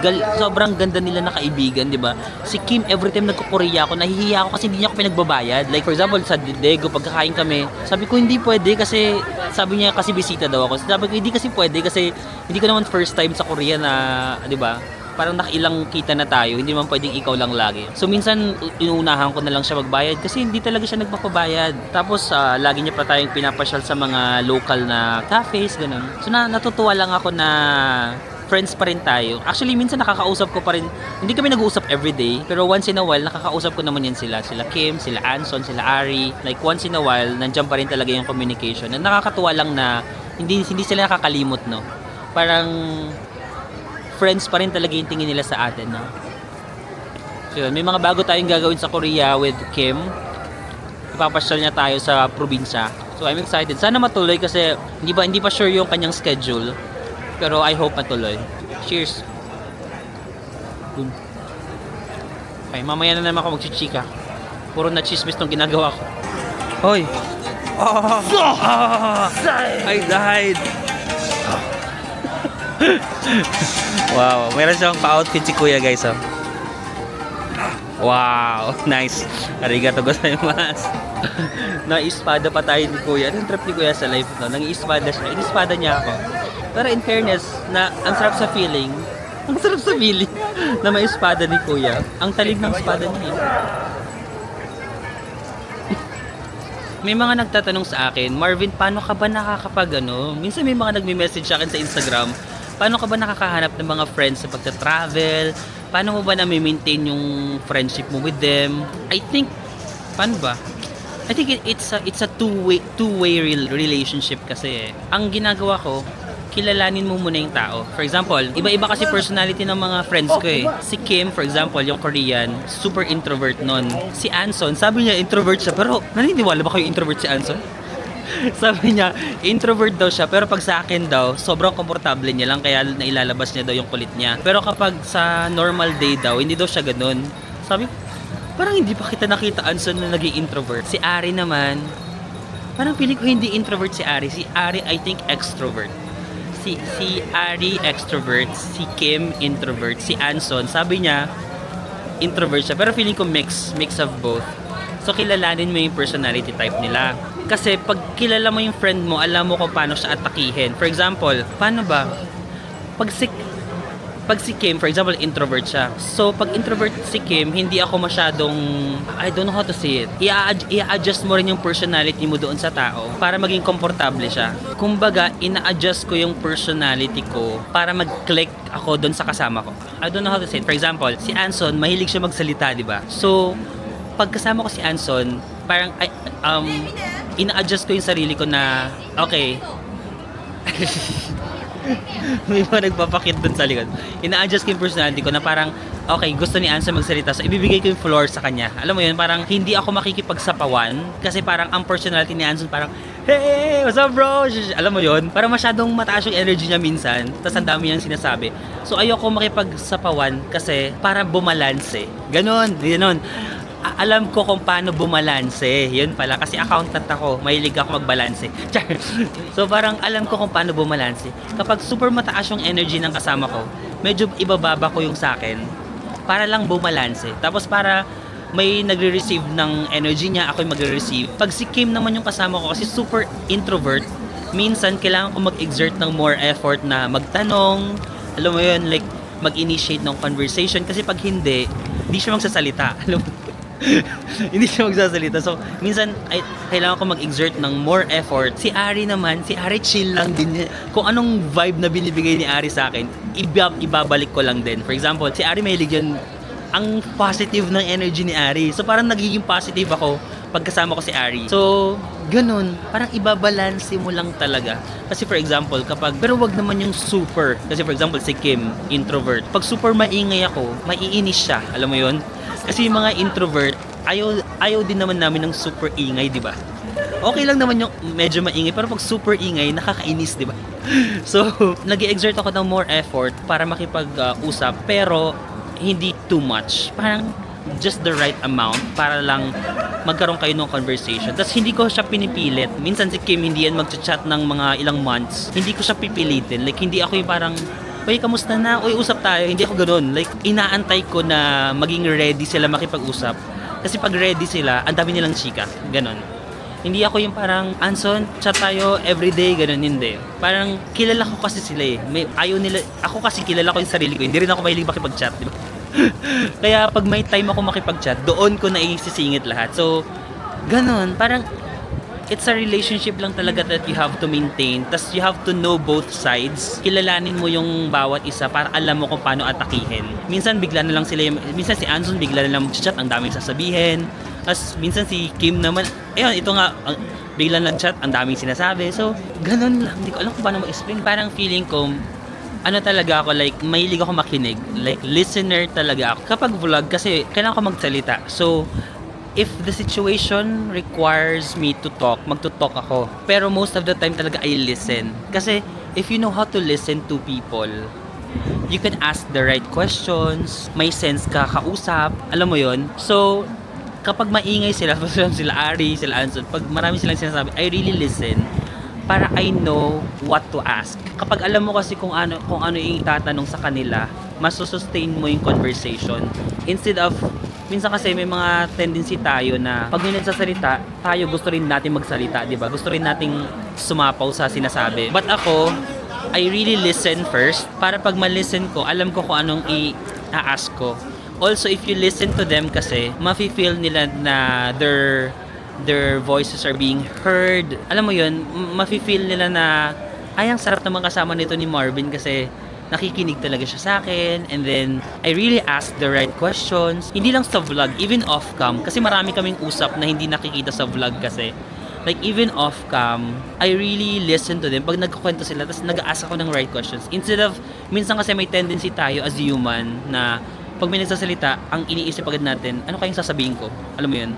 ganda nila na kaibigan, di ba? Si Kim, every time nagko-Korea ako, nahihiya ako kasi hindi niya ako pinagbabayad. Like for example, sa Daegu, pagkakain kami, sabi ko hindi pwede kasi, sabi niya kasi bisita daw ako. Sabi ko hindi kasi pwede kasi hindi ko naman first time sa Korea na, di ba, parang nakailang kita na tayo, hindi man pwedeng ikaw lang lagi. So minsan inuunahan ko na lang siya magbayad kasi hindi talaga siya nagpapabayad. Tapos lagi niya pa tayong pinapasyal sa mga local na cafes, ganun. So natutuwa lang ako na friends pa rin tayo. Actually, minsan nakakausap ko pa rin. Hindi kami nag-uusap everyday, pero once in a while, nakakausap ko naman yan sila. Sila Kim, sila Anson, sila Ari. Like, once in a while, nandiyan pa rin talaga yung communication. And nakakatuwa lang na hindi sila nakakalimot, no? Parang friends pa rin talaga yung tingin nila sa atin, no? So, yun, may mga bago tayong gagawin sa Korea with Kim. Ipapasyal niya tayo sa probinsya. So, I'm excited. Sana matuloy kasi hindi pa sure yung kanyang schedule. Pero I hope matuloy. Cheers! Okay, mamaya na naman ako magchichika. Puro na chismis tong ginagawa ko. Hoy! I died! Wow, meron siyang pa-outfit si Kuya, guys. Oh. Wow, nice. Arigato gozaimasu. Na-ispada pa tayo ni Kuya. Anong trip ni Kuya sa life no? Nang-ispada siya. In-ispada niya ako. Pero in fairness, na ang sarap sa feeling na may espada ni Kuya. Ang talig ng espada niya. May mga nagtatanong sa akin, Marvin, paano ka ba nakakapag ano? Minsan may mga nagme-message sa akin sa Instagram, paano ka ba nakakahanap ng mga friends sa pagta-travel? Paano mo ba na-maintain yung friendship mo with them? I think, paano ba? I think it's a two-way relationship kasi. Ang ginagawa ko, kilalanin mo muna yung tao. For example, iba-iba kasi personality ng mga friends ko eh. Si Kim, for example, yung Korean, super introvert nun. Si Anson, sabi niya introvert siya, pero naniniwala ba kayo introvert si Anson? Sabi niya, introvert daw siya, pero pag sa akin daw, sobrang komportable niya lang, kaya nailalabas niya daw yung kulit niya. Pero kapag sa normal day daw, hindi daw siya ganun. Sabi, parang hindi pa kita nakita Anson na naging introvert. Si Ari naman, parang feeling ko hindi introvert si Ari. Si Ari, I think, extrovert. Si Ari extrovert, si Kim introvert, si Anson sabi niya introvert siya, pero feeling ko mix of both. So kilalanin mo yung personality type nila. Kasi pag kilala mo yung friend mo, alam mo kung paano siya atakihin. For example, paano ba? Pag si Kim, for example, introvert siya. So, pag introvert si Kim, hindi ako masyadong, I don't know how to say it. I-adjust mo rin yung personality mo doon sa tao para maging komportable siya. Kumbaga, ina-adjust ko yung personality ko para mag-click ako doon sa kasama ko. I don't know how to say it. For example, si Anson, mahilig siya magsalita, di ba? So, pag kasama ko si Anson, parang, ina-adjust ko yung sarili ko na, okay, may mga nagpapakit dun sa likod. Ina-adjust ko yung personality ko na parang, okay, gusto ni Anson magsalita, so ibibigay ko yung floor sa kanya. Alam mo yun, parang hindi ako makikipagsapawan kasi parang ang personality ni Anson parang, hey, what's up bro? Alam mo yun, parang masyadong mataas yung energy niya minsan, tapos ang dami niyang sinasabi. So ayoko makipagsapawan kasi para bumalanse. Ganon. Alam ko kung paano bumalanse. Yun pala, kasi accountant ako. Mahilig ako magbalanse. So parang alam ko kung paano bumalanse. Kapag super mataas yung energy ng kasama ko, medyo ibababa ko yung sa akin para lang bumalanse. Tapos para may nagre-receive ng energy niya, ako yung magre-receive. Pag si Kim naman yung kasama ko, kasi super introvert, minsan kailangan ko mag-exert ng more effort na magtanong. Alam mo yun, like mag-initiate ng conversation. Kasi pag hindi siya magsasalita. Alam mo, hindi siya magsasalita. So, minsan, kailangan ko mag-exert ng more effort. Si Ari naman, si Ari chill lang din. Kung anong vibe na binibigay ni Ari sa akin, ibabalik ko lang din. For example, si Ari mahilig yun, ang positive ng energy ni Ari. So, parang nagiging positive ako pagkasama ko si Ari. So, ganun. Parang ibabalanse mo lang talaga. Kasi for example, pero wag naman yung super. Kasi for example, si Kim, introvert. Pag super maingay ako, maiinis siya. Alam mo yun? Kasi yung mga introvert, ayaw din naman namin ng super ingay, di ba? Okay lang naman yung medyo maingay, pero pag super ingay, nakakainis, di ba? So, nag-exert ako ng more effort para makipag-usap, pero hindi too much. Parang just the right amount para lang magkaroon kayo ng conversation. Tapos hindi ko siya pinipilit. Minsan si Kim hindi yan mag-chat ng mga ilang months. Hindi ko siya pipilitin. Like hindi ako yung parang, uy, kamusta na? Uy, usap tayo. Hindi ako ganoon. Like, inaantay ko na maging ready sila makipag-usap. Kasi pag ready sila, ang dami nilang chika. Ganon. Hindi ako yung parang, Anson, chat tayo everyday, ganun, hindi. Parang kilala ko kasi sila eh. Ayaw nila, ako kasi kilala ko yung sarili ko. Hindi rin ako mahilig makipag-chat, di ba? Kaya pag may time ako makipag-chat, doon ko na isisingit lahat. So, ganun. Parang, it's a relationship lang talaga that you have to maintain. Tas you have to know both sides. Kilalanin mo yung bawat isa para alam mo kung paano atakihin. Minsan bigla na lang sila minsan si Anson bigla na lang chat, ang daming sasabihin. As minsan si Kim naman, ayun, ito nga, bigla lang chat, ang daming sinasabi. So, ganun lang. Hindi ko alam kung paano mag-explain. Parang feeling ko, ano talaga ako, like, mahilig ako makinig. Like, listener talaga ako. Kapag vlog, kasi kailangan ko magsalita. So, if the situation requires me to talk, magto-talk ako. Pero most of the time talaga I listen. Kasi if you know how to listen to people, you can ask the right questions, may sense ka kausap, alam mo yon. So, kapag maingay sila, sila Ari, sila Anson, pag marami silang sinasabi, I really listen para I know what to ask. Kapag alam mo kasi kung ano yung itatanong sa kanila, masusustain mo yung conversation. Instead of, minsan kasi may mga tendency tayo na pag may nagsasalita, tayo gusto rin natin magsalita, di ba? Gusto rin nating sumapaw sa sinasabi. But ako, I really listen first para pag ma-listen ko, alam ko kung anong i-ask ko. Also, if you listen to them kasi, mafe-feel nila na their voices are being heard. Alam mo yun, mafe-feel nila na, ay, ang sarap naman kasama nito ni Marvin kasi nakikinig talaga siya sa akin, and then I really ask the right questions. Hindi lang sa vlog, even off-cam, kasi marami kaming usap na hindi nakikita sa vlog kasi. Like even off-cam, I really listen to them pag nagkukwento sila, tapos nag-ask ako ng right questions. Instead of, minsan kasi may tendency tayo as human na pag may nagsasalita, ang iniisip agad natin, ano kayang sasabihin ko? Alam mo yun?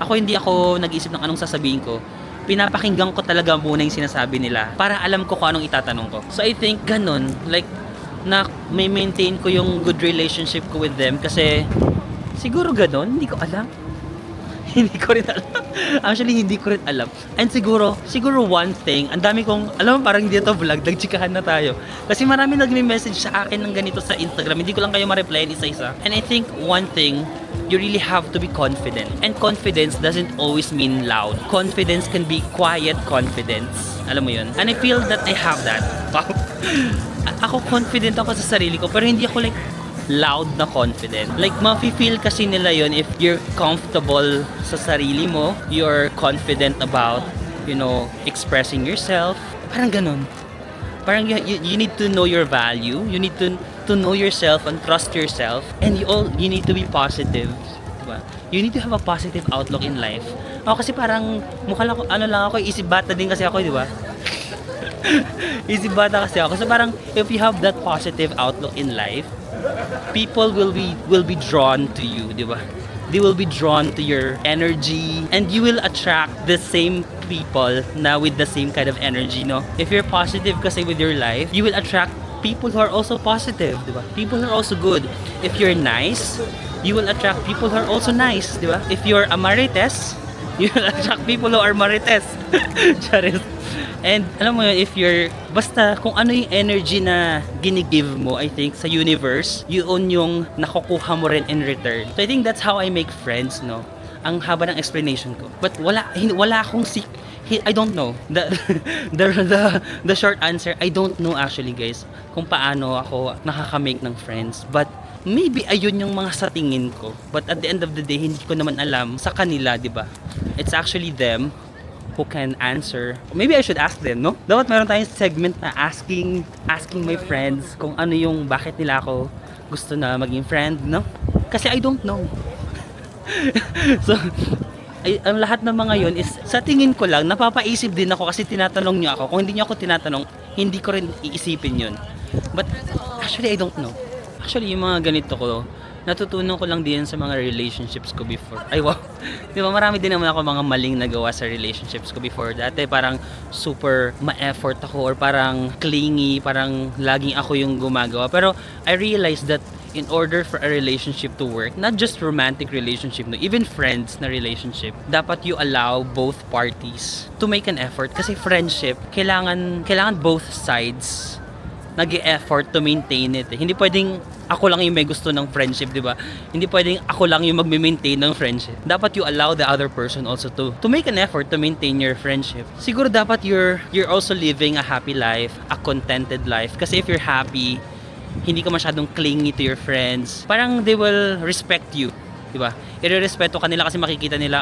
Hindi ako nag-iisip ng anong sasabihin ko. Pinapakinggan ko talaga muna yung sinasabi nila para alam ko kung anong itatanong ko. So I think ganun, like, na may maintain ko yung good relationship ko with them kasi siguro ganun, hindi ko alam. Hindi ko rin alam. Actually, hindi ko rin alam. And siguro one thing, ang dami kong, alam mo, parang dito vlog, nagchikahan na tayo. Kasi marami nagme-message sa akin ng ganito sa Instagram. Hindi ko lang kayo ma-replyan isa-isa. And I think one thing, you really have to be confident. And confidence doesn't always mean loud. Confidence can be quiet confidence. Alam mo yun? And I feel that I have that. Ako confident ako sa sarili ko, pero hindi ako like loud na confident. Like, mafe-feel kasi nila yon if you're comfortable sa sarili mo, you're confident about, you know, expressing yourself. Parang ganun. Parang you need to know your value. You need to know yourself and trust yourself. And you need to be positive. Diba? You need to have a positive outlook in life. Ako kasi parang, mukha lang, ako, isip bata din kasi ako, di ba? Isip bata kasi ako. So parang, if you have that positive outlook in life, people will be drawn to you, di ba? They will be drawn to your energy, and you will attract the same people na with the same kind of energy, no? If you're positive kasi with your life, you will attract people who are also positive, di ba? People who are also good. If you're nice, you will attract people who are also nice, di ba? If you're a marites, you will attract people who are marites. Charis. And alam mo yun, if you're, basta kung ano yung energy na ginigive mo, I think, sa universe, yun yung nakukuha mo rin in return. So I think that's how I make friends, no? Ang haba ng explanation ko. But wala akong I don't know. The short answer, I don't know actually, guys, kung paano ako nakaka-make ng friends. But maybe ayun yung mga sa tingin ko. But at the end of the day, hindi ko naman alam sa kanila, di ba? It's actually them who can answer. Maybe I should ask them, no? Dapat meron tayong segment na asking my friends kung ano yung bakit nila ako gusto na maging friend, no? Kasi I don't know. So, ang lahat ng mga yon is sa tingin ko lang, napapaisip din ako kasi tinatanong niyo ako. Kung hindi niyo ako tinatanong, hindi ko rin iisipin yun. But actually, I don't know. Actually, yung mga ganito ko, natutunan ko lang din sa mga relationships ko before. Ay, wow. Di ba, marami din naman ako mga maling nagawa sa relationships ko before. Dati parang super ma-effort ako or parang clingy, parang laging ako yung gumagawa. Pero I realized that in order for a relationship to work, not just romantic relationship, no, even friends na relationship, dapat you allow both parties to make an effort. Kasi friendship, kailangan both sides nag-e-effort to maintain it. Hindi pwedeng ako lang yung may gusto ng friendship, di ba? Hindi pwedeng ako lang yung magme-maintain ng friendship. Dapat you allow the other person also to make an effort to maintain your friendship. Siguro dapat you're also living a happy life, a contented life. Kasi if you're happy, hindi ka masyadong clingy to your friends, parang they will respect you. Diba? Irerespeto ka nila kasi makikita nila,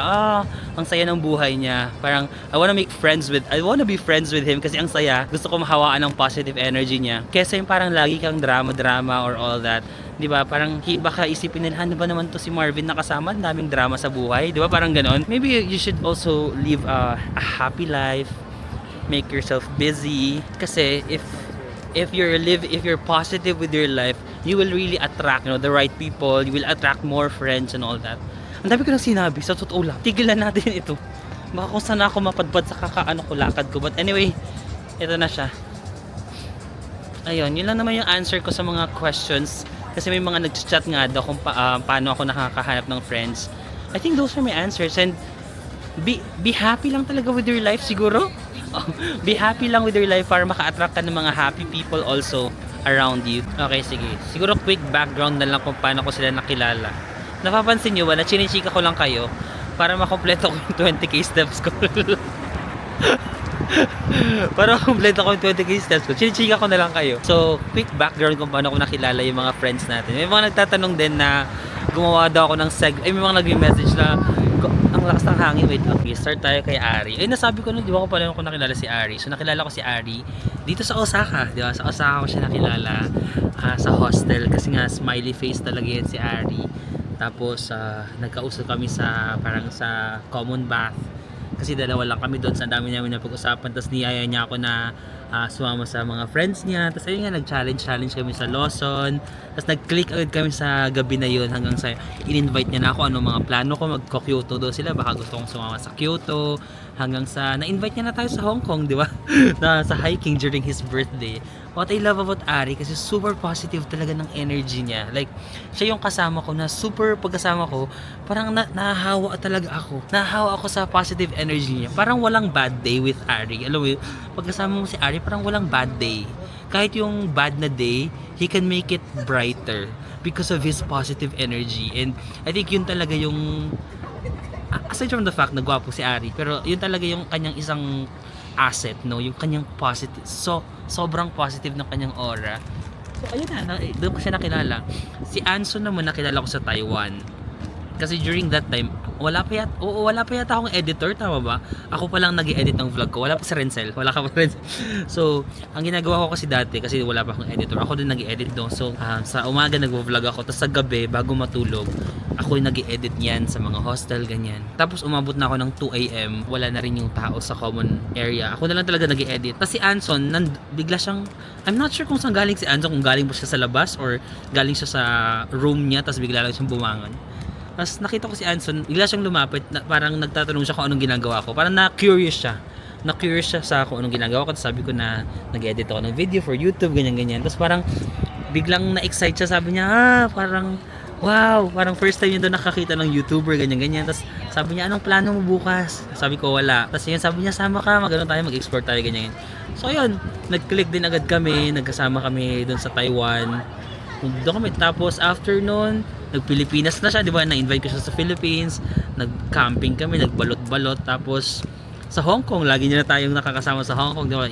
ang saya ng buhay niya. Parang, I wanna be friends with him kasi ang saya. Gusto ko mahawaan ng positive energy niya. Kesa yung parang lagi kang drama or all that. Diba? Parang, baka isipin nila, ano ba naman to si Marvin nakasama? Ang daming drama sa buhay. Diba? Parang ganon. Maybe you should also live a happy life. Make yourself busy. Kasi, if you're positive with your life, you will really attract, the right people. You will attract more friends and all that. Ang dami ko nang sinabi, sa totoo lang. Tigilan natin ito. Baka kung saan ako mapadpad sa lakad ko. But anyway, ito na siya. Ayun, yun lang naman yung answer ko sa mga questions. Kasi may mga nag-chat nga daw kung paano ako nakakahanap ng friends. I think those are my answers. And be happy lang talaga with your life siguro. Be happy lang with your life para maka-attract ka ng mga happy people also around you. Okay, sige. Siguro quick background na lang kung paano ko sila nakilala. Napapansin nyo ba na chinichika ko lang kayo para makompleto ko yung 20k steps ko. Para makompleto ko yung 20k steps ko, chinichika ko na lang kayo. So, quick background kung paano ko nakilala yung mga friends natin. May mga nagtatanong din na gumawa daw ako ng may mga nag-message na ang lakas ng hangin, wait lang. Start tayo kay Ari. Nasabi ko di ba ko pala ako nakilala si Ari. So nakilala ko si Ari dito sa Osaka, di ba? Sa Osaka ko siya nakilala sa hostel kasi nga smiley face talaga yan si Ari. Tapos nagkausap kami parang sa common bath. Kasi dalawa lang kami doon, sa dami namin na pag-usapan. Tapos niyaya niya ako na sumama sa mga friends niya. Tapos ayun nga, nag-challenge kami sa Lawson. Tapos nag-click agad kami sa gabi na yun hanggang sa in-invite niya na ako ano mga plano ko. Magko-Kyoto daw sila, baka gusto kong sumama sa Kyoto. Hanggang sa na-invite niya na tayo sa Hong Kong, di ba? Sa hiking during his birthday. What I love about Ari kasi super positive talaga ng energy niya. Like, siya yung kasama ko na super pagkasama ko, parang nahahawa talaga ako. Nahahawa ako sa positive energy niya. Parang walang bad day with Ari. Alam mo yun, pagkasama mo si Ari, parang walang bad day. Kahit yung bad na day, he can make it brighter because of his positive energy. And I think yun talaga yung, aside from the fact na gwapo si Ari, pero yun talaga yung kanyang isang asset, no? Yung kanyang positive, sobrang positive ng kanyang aura. So ayun na, doon ko siya nakilala. Si Anson naman nakilala ko sa Taiwan. Kasi during that time, wala pa yata akong editor, tama ba? Ako pa lang nag-i-edit ng vlog ko. Wala pa si Renzel. Wala ka pa rin. So, ang ginagawa ko kasi dati, kasi wala pa akong editor, ako din nag-i-edit doon. So, sa umaga nag-vlog ako, tapos sa gabi, bago matulog, ako yung nag-i-edit yan sa mga hostel, ganyan. Tapos umabot na ako ng 2 AM, wala na rin yung tao sa common area. Ako na lang talaga nag-i-edit. Tapos si Anson, bigla siyang, I'm not sure kung saan galing si Anson, kung galing ba siya sa labas or galing siya sa room niya, tapos bigla lang siyang bumangon. Tapos nakita ko si Anson, bigla siyang lumapit, parang nagtatanong siya kung anong ginagawa ko. Parang na-curious siya. Na-curious siya sa kung anong ginagawa ko. Tapos sabi ko na nag-edit ako ng video for YouTube, ganyan-ganyan. Tapos parang biglang na-excite siya. Sabi niya, parang wow, parang first time niya doon nakakita ng YouTuber, ganyan-ganyan. Tapos sabi niya, anong plano mo bukas? Sabi ko, wala. Tapos yun, sabi niya, sama ka, mag-ano tayo, mag-explore tayo, ganyan. So ayun, nag-click din agad kami, nagkasama kami doon sa Taiwan. Doon kami, tapos after noon, nag-Pilipinas na siya, di ba? Na-invite ko siya sa Philippines, nag-camping kami, nagbalot-balot, tapos sa Hong Kong, lagi niya na tayong nakakasama sa Hong Kong, di ba?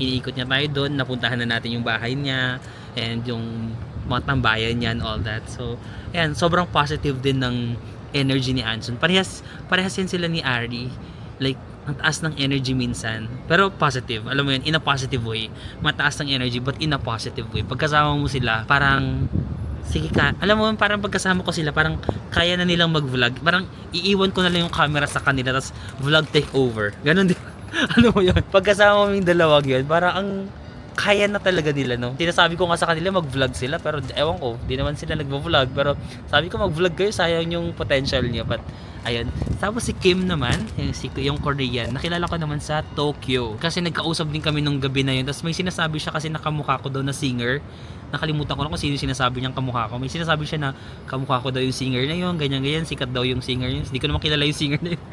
Iniikot niya tayo doon, napuntahan na natin yung bahay niya, and yung mga tambayan niya and all that. So, ayan, sobrang positive din ng energy ni Anson. Parehas yan sila ni Ari. Like, ang taas ng energy minsan, pero positive. Alam mo yun, in a positive way. Mataas ng energy, but in a positive way. Pagkasama mo sila, parang, sige ka, alam mo, parang pagkasama ko sila, parang kaya na nilang mag-vlog. Parang iiwan ko na lang yung camera sa kanila, tapos vlog take over. Ganon din. Alam mo yun, pagkasama mo yung dalawag yun, parang ang kaya na talaga nila, no? Sinasabi ko nga sa kanila mag-vlog sila, pero ewan ko, di naman sila nagvo-vlog. Pero sabi ko mag-vlog kayo, sayang yung potential niya. But ayun. Tapos si Kim naman, yung Korean, nakilala ko naman sa Tokyo. Kasi nagkausap din kami nung gabi na yun. Tapos may sinasabi siya kasi nakamukha ko daw na singer. Nakalimutan ko na kung sino sinasabi niyang kamukha ko. May sinasabi siya na kamukha ko daw yung singer na yun, ganyan-ganyan, sikat daw yung singer yun. Hindi ko naman kilala yung singer na yun.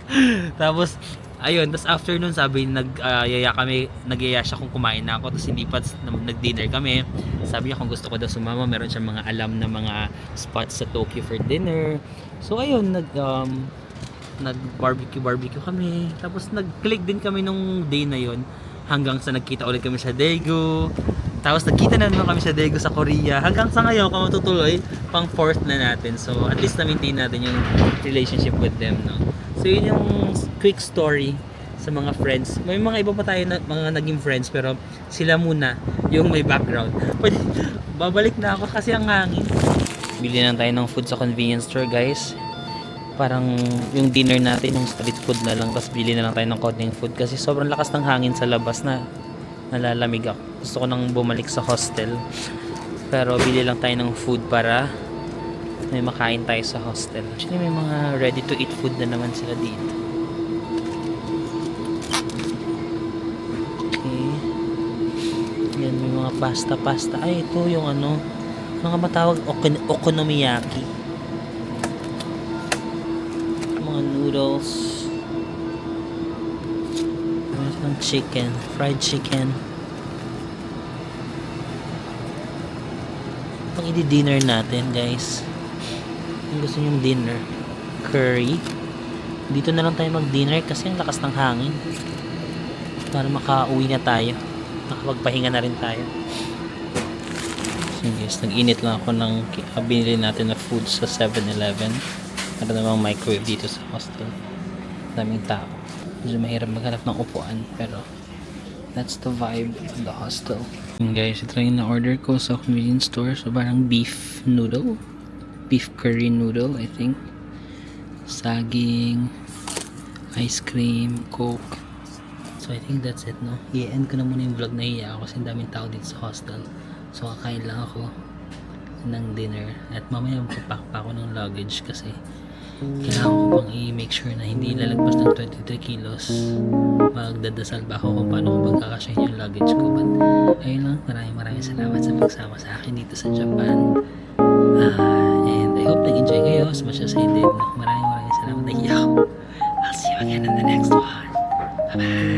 Tapos Ayun, tapos after nun sabi nagyaya siya kung kumain na ako, tapos hindi pa nag-dinner kami. Sabi niya kung gusto ko daw sumama, meron siya mga alam na mga spots sa Tokyo for dinner. So ayun, nag barbecue kami. Tapos nag-click din kami nung day na yon hanggang sa nagkita ulit kami sa Daegu. Tapos nagkita na naman kami sa Daegu sa Korea. Hanggang sa ngayon, kung matutuloy, pang fourth na natin. So at least na-maintain natin yung relationship with them, no? So yun yung quick story sa mga friends. May mga iba pa tayo na mga naging friends, pero sila muna yung may background. Babalik na ako kasi ang hangin. Bili na tayo ng food sa convenience store, guys. Parang yung dinner natin, yung street food na lang, tapos bili na lang tayo ng konting food kasi sobrang lakas ng hangin sa labas na nalalamig ako. Gusto ko nang bumalik sa hostel, pero bili lang tayo ng food para may makain tayo sa hostel. Actually, may mga ready to eat food na naman sila dito. Okay. Yan, may mga pasta. Ay, ito yung mga matawag okonomiyaki. Mga noodles. Meron silang chicken, fried chicken. Pang i-dinner natin, guys. Kung gusto nyo dinner, curry. Dito na lang tayo mag-dinner kasi ang lakas ng hangin. Para makauwi na tayo. Makapagpahinga na rin tayo. So guys, nag-init lang ako ng binili natin na food sa 7-Eleven. Para namang microwave dito sa hostel. Daming tao. Medyo mahirap maghanap ng upuan, pero that's the vibe of the hostel. And guys, ito yung na-order ko sa convenience store. So parang beef noodle. Beef curry noodle, I think. Saging, ice cream, coke. So I think that's it, no? I-end ko na muna yung vlog, nahiya ako kasi ang daming tao dito sa hostel. So kakain lang ako ng dinner. At mamaya magpapack pa ako ng luggage kasi kailangan ko pang i-make sure na hindi lalagpas ng 23 kilos. Magdadasal ba ako kung paano ko pagkakasyahin yung luggage ko. But ayun lang, maraming salamat sa pagsama sa akin dito sa Japan. And I hope nag-enjoy kayo as much as I did. Maraming salamat. I'll see you again in the next one. Bye bye.